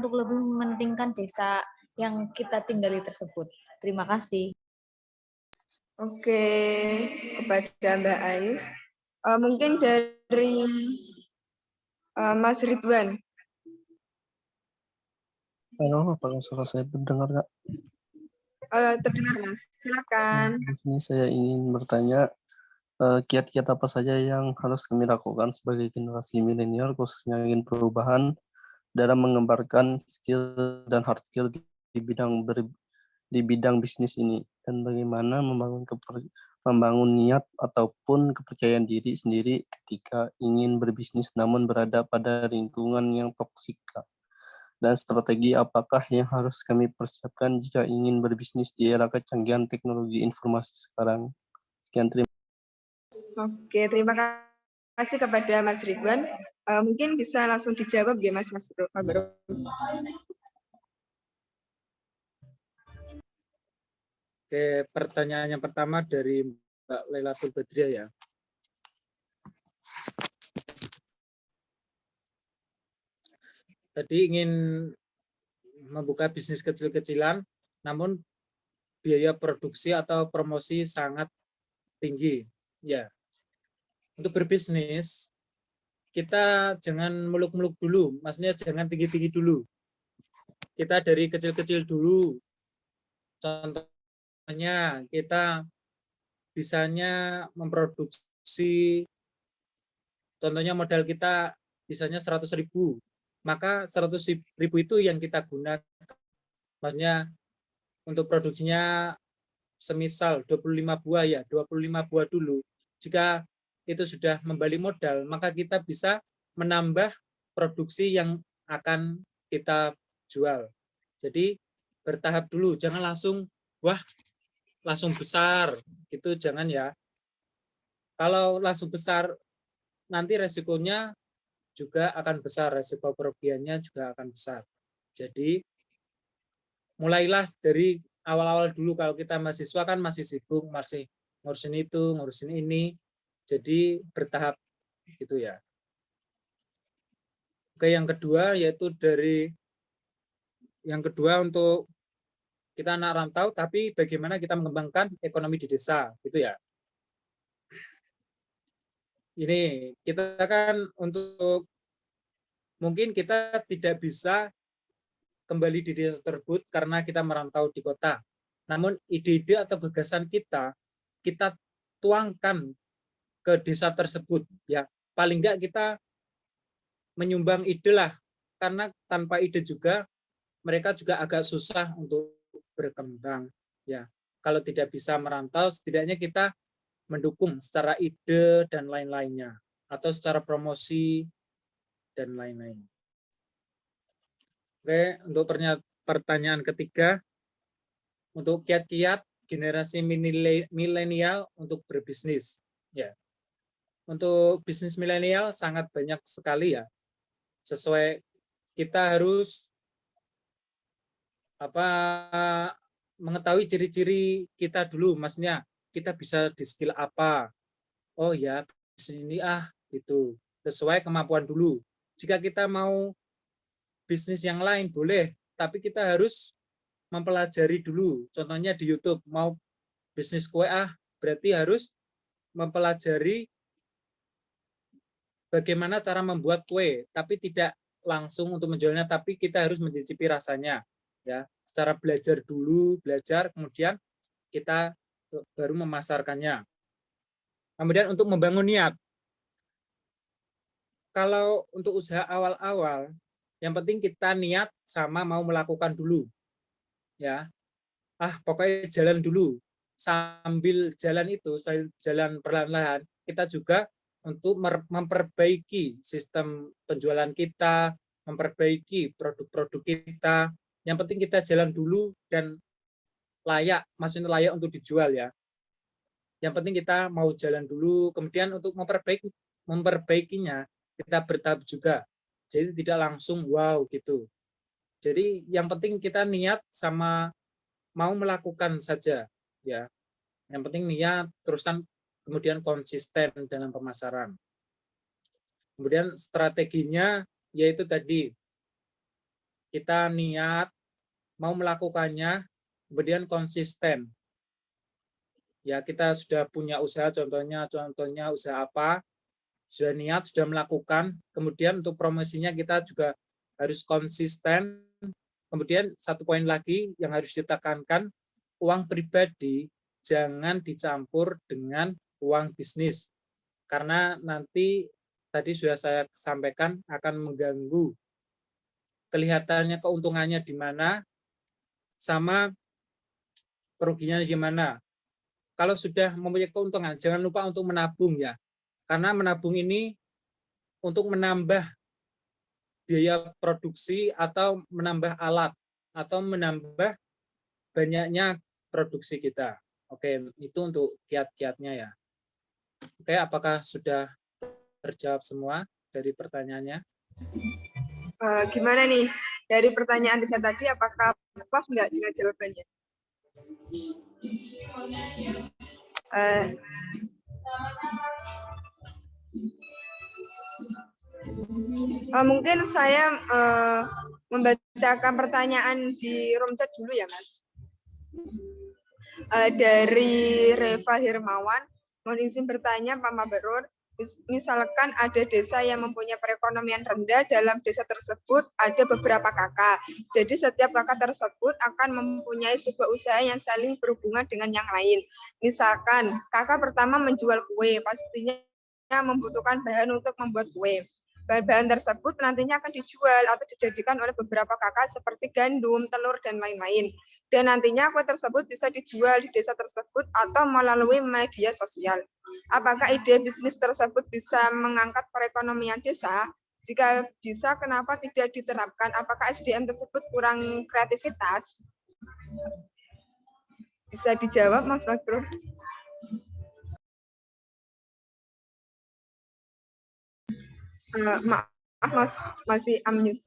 untuk lebih mementingkan desa yang kita tinggali tersebut? Terima kasih. Oke, kepada Mbak Ais. Mungkin dari Mas Ridwan. Halo, apakah suara saya terdengar nggak? Terdengar Mas, silakan. Di sini saya ingin bertanya, kiat-kiat apa saja yang harus kami lakukan sebagai generasi milenial, khususnya ingin perubahan dalam mengembangkan skill dan hard skill di bidang bisnis ini, dan bagaimana membangun niat ataupun kepercayaan diri sendiri ketika ingin berbisnis namun berada pada lingkungan yang toksik, dan strategi apakah yang harus kami persiapkan jika ingin berbisnis di era kecanggihan teknologi informasi sekarang. Sekian, terima kasih. Oke, terima kasih kepada Mas Ridwan. Mungkin bisa langsung dijawab ya Mas Bro. Oke, pertanyaan yang pertama dari Mbak Lailatul Badriyah ya. Tadi ingin membuka bisnis kecil-kecilan, namun biaya produksi atau promosi sangat tinggi. Ya, untuk berbisnis kita jangan muluk-muluk dulu, maksudnya jangan tinggi-tinggi dulu. Kita dari kecil-kecil dulu. Contohnya kita bisanya memproduksi, contohnya modal kita bisanya 100.000, maka 100.000 itu yang kita gunakan. Maksudnya untuk produksinya semisal 25 buah ya, 25 buah dulu. Jika itu sudah membalik modal, maka kita bisa menambah produksi yang akan kita jual. Jadi bertahap dulu, jangan langsung langsung besar, itu jangan ya. Kalau langsung besar, nanti resikonya juga akan besar, resiko kerugiannya juga akan besar. Jadi mulailah dari awal-awal dulu. Kalau kita mahasiswa kan masih sibuk, masih ngurusin itu, ngurusin ini. Jadi bertahap gitu ya. Oke, yang kedua yaitu untuk kita anak rantau, tapi bagaimana kita mengembangkan ekonomi di desa, gitu ya. ini kita kan untuk mungkin kita tidak bisa kembali di desa tersebut karena kita merantau di kota. Namun ide-ide atau gagasan kita tuangkan ke desa tersebut ya. Paling enggak kita menyumbang ide lah, karena tanpa ide juga mereka juga agak susah untuk berkembang ya. Kalau tidak bisa merantau, setidaknya kita mendukung secara ide dan lain-lainnya, atau secara promosi dan lain-lain. Oke, untuk pertanyaan ketiga, untuk kiat-kiat generasi milenial untuk berbisnis. Ya, untuk bisnis milenial sangat banyak sekali ya. Sesuai kita harus mengetahui ciri-ciri kita dulu, maksudnya kita bisa di skill apa. Oh ya, bisnis ini itu sesuai kemampuan dulu. Jika kita mau bisnis yang lain boleh, tapi kita harus mempelajari dulu. Contohnya di YouTube, mau bisnis kue berarti harus mempelajari bagaimana cara membuat kue, tapi tidak langsung untuk menjualnya, tapi kita harus mencicipi rasanya. Ya, secara belajar dulu, kemudian kita baru memasarkannya. Kemudian untuk membangun niat. Kalau untuk usaha awal-awal, yang penting kita niat sama mau melakukan dulu. Ya. Pokoknya jalan dulu. Sambil jalan itu, jalan perlahan-lahan, kita juga untuk memperbaiki sistem penjualan kita, memperbaiki produk-produk kita. Yang penting kita jalan dulu dan layak, maksudnya layak untuk dijual ya. Yang penting kita mau jalan dulu, kemudian untuk memperbaikinya kita bertahap juga. Jadi tidak langsung wow gitu. Jadi yang penting kita niat sama mau melakukan saja ya. Yang penting niat, terusan kemudian konsisten dalam pemasaran. Kemudian strateginya yaitu tadi kita niat mau melakukannya, kemudian konsisten. Ya, kita sudah punya usaha, contohnya usaha apa, sudah niat, sudah melakukan, kemudian untuk promosinya kita juga harus konsisten. Kemudian satu poin lagi yang harus ditekankan, uang pribadi jangan dicampur dengan uang bisnis. Karena nanti tadi sudah saya sampaikan akan mengganggu. Kelihatannya keuntungannya di mana, sama kerugiannya di mana. Kalau sudah mempunyai keuntungan, jangan lupa untuk menabung ya. Karena menabung ini untuk menambah biaya produksi atau menambah alat atau menambah banyaknya produksi kita. Oke, itu untuk kiat-kiatnya ya. Oke, apakah sudah terjawab semua dari pertanyaannya? Gimana nih dari pertanyaan tiga tadi, apakah puas nggak dengan jawabannya? Mungkin saya membacakan pertanyaan di room chat dulu ya, Mas. Dari Reva Hirmawan, mohon izin bertanya Pak Mabrur, misalkan ada desa yang mempunyai perekonomian rendah, dalam desa tersebut ada beberapa kakak. Jadi setiap kakak tersebut akan mempunyai sebuah usaha yang saling berhubungan dengan yang lain. Misalkan kakak pertama menjual kue, pastinya membutuhkan bahan untuk membuat kue. Bahan-bahan tersebut nantinya akan dijual atau dijadikan oleh beberapa kakak seperti gandum, telur, dan lain-lain. Dan nantinya kue tersebut bisa dijual di desa tersebut atau melalui media sosial. Apakah ide bisnis tersebut bisa mengangkat perekonomian desa? Jika bisa, kenapa tidak diterapkan? Apakah SDM tersebut kurang kreativitas? Bisa dijawab, Mas Mabrur? Maaf, Mas, masih unmute.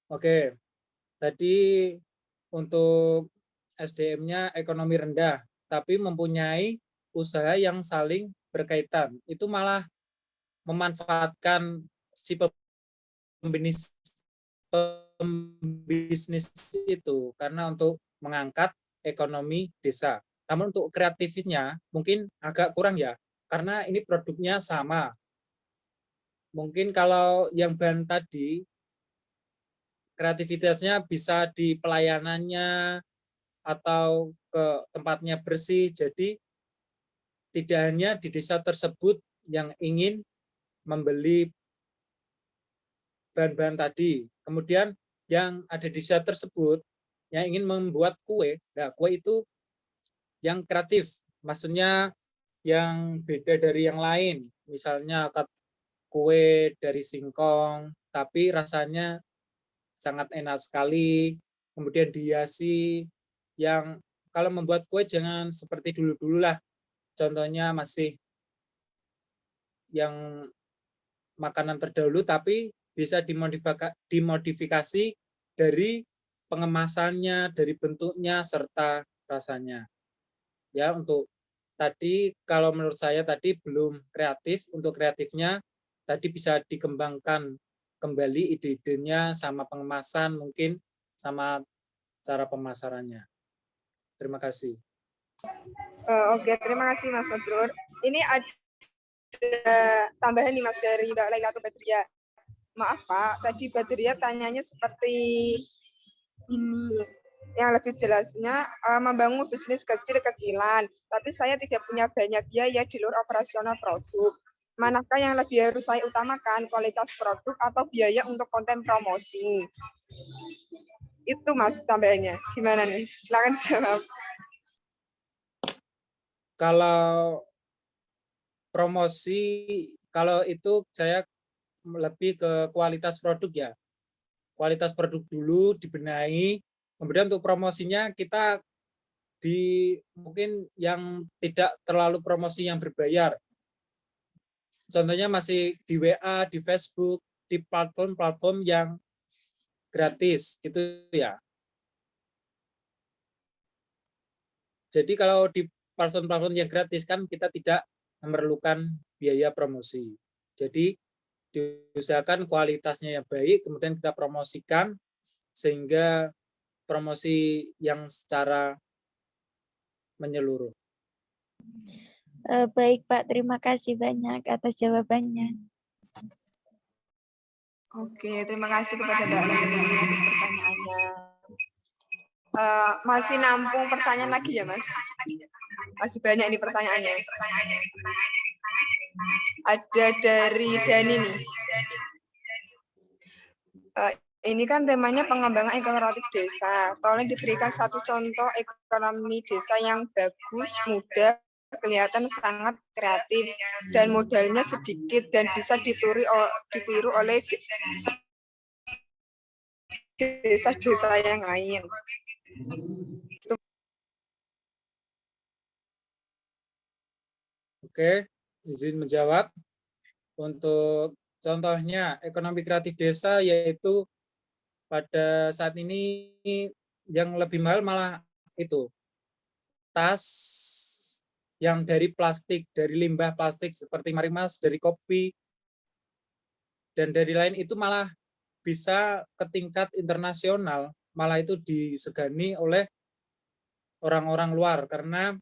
Oke, tadi untuk SDM-nya ekonomi rendah, tapi mempunyai usaha yang saling berkaitan. Itu malah memanfaatkan si pembisnis itu karena untuk mengangkat ekonomi desa. Namun untuk kreatifnya mungkin agak kurang ya, karena ini produknya sama. Mungkin kalau yang bahan tadi, kreativitasnya bisa di pelayanannya atau ke tempatnya bersih. Jadi tidak hanya di desa tersebut yang ingin membeli bahan-bahan tadi. Kemudian yang ada di desa tersebut yang ingin membuat kue, nah kue itu yang kreatif, maksudnya yang beda dari yang lain. Misalnya kue dari singkong, tapi rasanya sangat enak sekali. Kemudian dihiasi, yang kalau membuat kue jangan seperti dulu-dulu lah. Contohnya masih yang makanan terdahulu, tapi bisa dimodifikasi dari pengemasannya, dari bentuknya, serta rasanya. Ya, untuk tadi kalau menurut saya tadi belum kreatif. Untuk kreatifnya tadi bisa dikembangkan kembali ide-idenya sama pengemasan, mungkin sama cara pemasarannya. Terima kasih. Oke, terima kasih Mas Badrur. Ini ada tambahan nih Mas dari Mbak Lailatul Badriyah. Maaf Pak, tadi Badriyah tanyanya seperti ini. Yang lebih jelasnya, membangun bisnis kecil-kecilan, tapi saya tidak punya banyak biaya di luar operasional produk. Manakah yang lebih harus saya utamakan, kualitas produk atau biaya untuk konten promosi? Itu Mas tambahannya. Gimana nih? Silakan jawab. Kalau promosi, kalau itu saya lebih ke kualitas produk ya. Kualitas produk dulu dibenahi, kemudian untuk promosinya kita mungkin yang tidak terlalu promosi yang berbayar. Contohnya masih di WA, di Facebook, di platform-platform yang gratis gitu ya. Jadi kalau di platform-platform yang gratis kan kita tidak memerlukan biaya promosi. Jadi diusahakan kualitasnya yang baik, kemudian kita promosikan sehingga promosi yang secara menyeluruh. Baik Pak, terima kasih banyak atas jawabannya. Oke, terima kasih kepada Mbak Lali atas pertanyaannya. Masih nampung pertanyaan lagi ya, Mas? Masih banyak ini pertanyaannya. Ada dari Dani nih. Ini kan temanya pengembangan ekonomi desa. Tolong diberikan satu contoh ekonomi desa yang bagus, mudah, kelihatan sangat kreatif, dan modalnya sedikit dan bisa ditiru oleh desa-desa yang lain. Oke, izin menjawab. Untuk contohnya ekonomi kreatif desa, yaitu pada saat ini yang lebih mahal malah itu tas yang dari plastik, dari limbah plastik seperti Marimas, dari kopi, dan dari lain itu malah bisa ke tingkat internasional, malah itu disegani oleh orang-orang luar, karena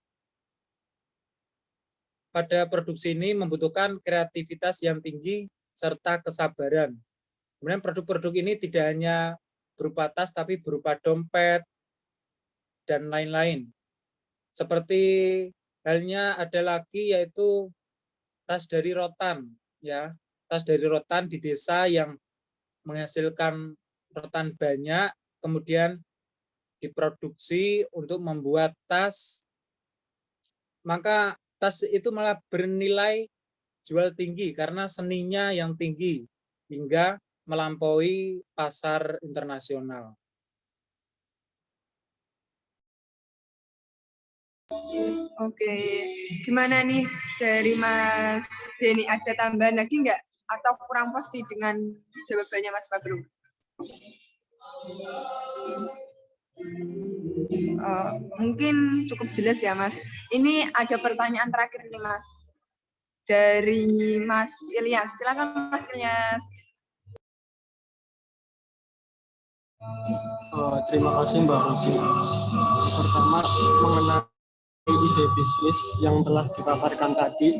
pada produksi ini membutuhkan kreativitas yang tinggi serta kesabaran. Kemudian produk-produk ini tidak hanya berupa tas, tapi berupa dompet dan lain-lain. Seperti halnya ada lagi yaitu tas dari rotan, ya, tas dari rotan di desa yang menghasilkan rotan banyak, kemudian diproduksi untuk membuat tas, maka tas itu malah bernilai jual tinggi karena seninya yang tinggi hingga melampaui pasar internasional. Oke, gimana nih dari Mas Denny, ada tambahan lagi nggak? Atau kurang pasti dengan jawabannya Mas Fabru? Mungkin cukup jelas ya Mas. Ini ada pertanyaan terakhir nih Mas. Dari Mas Ilyas. Silakan Mas Ilyas. Terima kasih Mbak Rosi. Pertama mengenai ide bisnis yang telah dipaparkan tadi,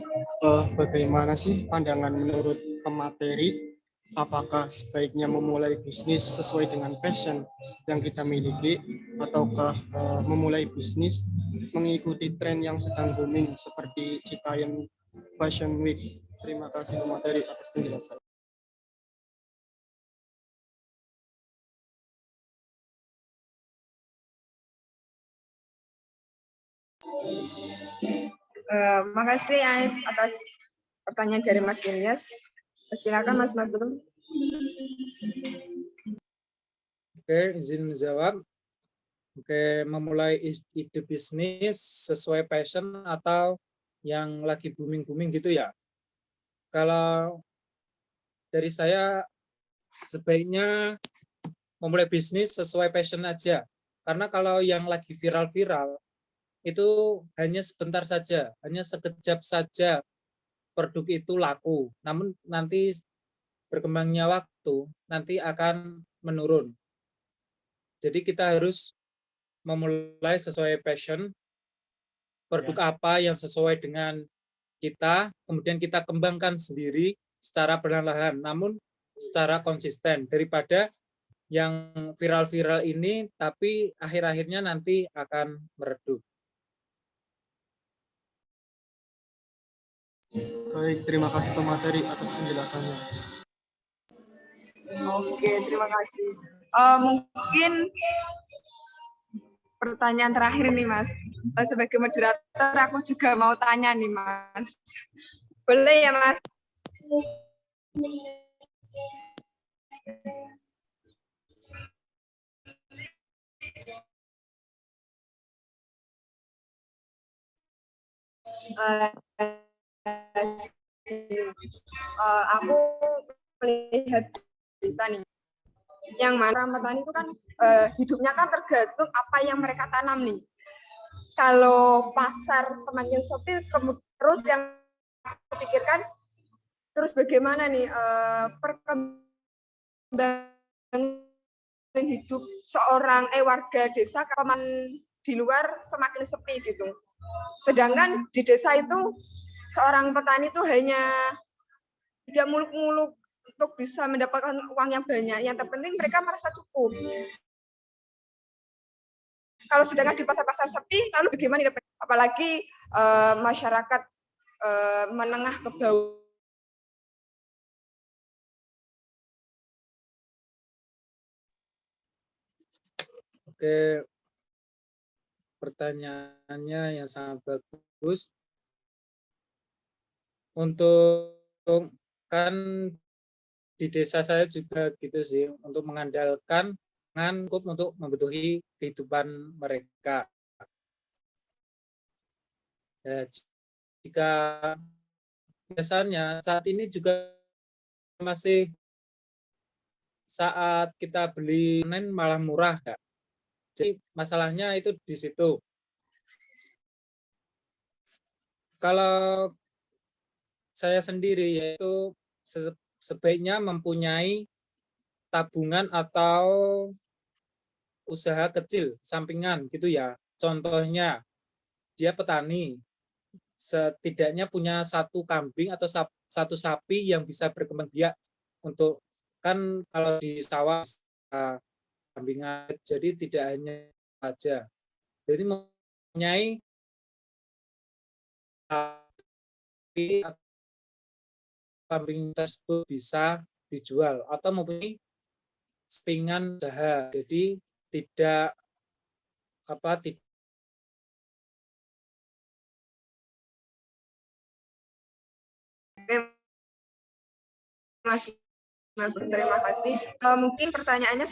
bagaimana sih pandangan menurut pemateri? Apakah sebaiknya memulai bisnis sesuai dengan passion yang kita miliki, ataukah memulai bisnis mengikuti tren yang sedang booming seperti Citayam Fashion Week? Terima kasih pemateri atas penjelasan. Makasih Aib atas pertanyaan dari Mas Ilyas. Silakan Mas Mabrur. Oke, izin menjawab. Oke, memulai ide bisnis sesuai passion atau yang lagi booming-booming gitu ya. Kalau dari saya sebaiknya memulai bisnis sesuai passion aja. Karena kalau yang lagi viral-viral itu hanya sebentar saja, hanya sekejap saja produk itu laku. Namun nanti berkembangnya waktu nanti akan menurun. Jadi kita harus memulai sesuai passion, produk apa yang sesuai dengan kita, kemudian kita kembangkan sendiri secara perlahan-lahan, namun secara konsisten, daripada yang viral-viral ini tapi akhir-akhirnya nanti akan meredup. Baik, terima kasih pemateri atas penjelasannya. Oke, terima kasih. Mungkin pertanyaan terakhir nih Mas. Sebagai moderator aku juga mau tanya nih Mas. Boleh ya Mas? Aku melihat berita nih, yang mana petani itu kan hidupnya kan tergantung apa yang mereka tanam nih. Kalau pasar semakin sepi, terus yang pikirkan terus bagaimana nih perkembangan hidup seorang warga desa kalau di luar semakin sepi gitu. Sedangkan di desa itu seorang petani itu hanya tidak muluk-muluk untuk bisa mendapatkan uang yang banyak. Yang terpenting mereka merasa cukup. Kalau sedangkan di pasar-pasar sepi, lalu bagaimana? Apalagi masyarakat menengah ke bawah. Oke, pertanyaannya yang sangat bagus. Untuk kan di desa saya juga gitu sih, untuk mengandalkan untuk membutuhi kehidupan mereka. Ya, jika biasanya saat ini juga masih saat kita beli malah murah, Kak. Jadi masalahnya itu di situ. Kalau saya sendiri yaitu sebaiknya mempunyai tabungan atau usaha kecil sampingan gitu ya. Contohnya dia petani, setidaknya punya satu kambing atau satu sapi yang bisa berkembang biak untuk, kan kalau di sawah kambingan, jadi tidak hanya saja. Jadi mempunyai kambing tersebut bisa dijual atau mempunyai sampingan usaha. Jadi tidak Mas, terima kasih. Mungkin pertanyaannya